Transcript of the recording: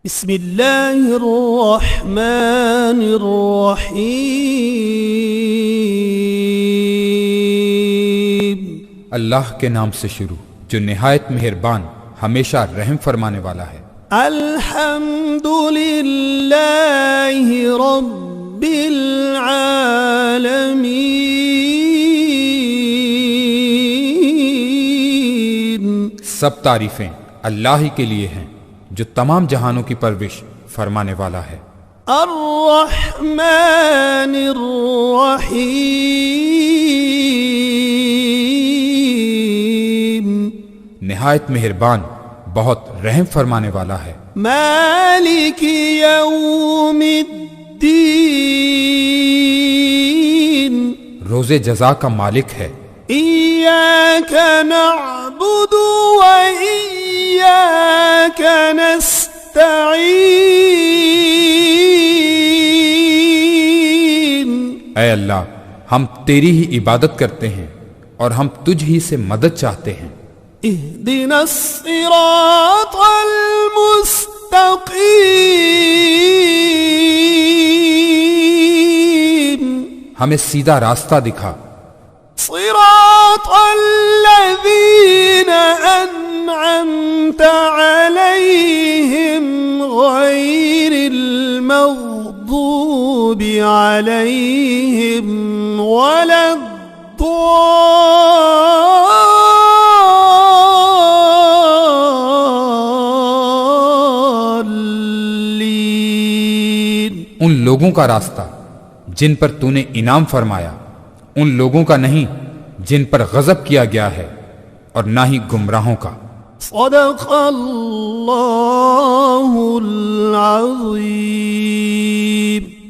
بسم اللہ الرحمن الرحیم۔ اللہ کے نام سے شروع جو نہایت مہربان ہمیشہ رحم فرمانے والا ہے۔ الحمد للہ رب العالمین۔ سب تعریفیں اللہ ہی کے لیے ہیں جو تمام جہانوں کی پرورش فرمانے والا ہے۔ الرحمن الرحیم۔ نہایت مہربان بہت رحم فرمانے والا ہے۔ مالک یوم الدین۔ روز جزا کا مالک ہے۔ ایاک نعبد و ایاک نستعین۔ اے اللہ ہم تیری ہی عبادت کرتے ہیں اور ہم تجھ ہی سے مدد چاہتے ہیں۔ اہدنا الصراط المستقیم۔ ہمیں سیدھا راستہ دکھا۔ صراط الذین انعمت علیہم غیر المغضوب علیہم ولا الضالین۔ ان لوگوں کا راستہ جن پر تو نے انعام فرمایا، ان لوگوں کا نہیں جن پر غضب کیا گیا ہے، اور نہ ہی گمراہوں کا۔ صدق اللہ العظیم۔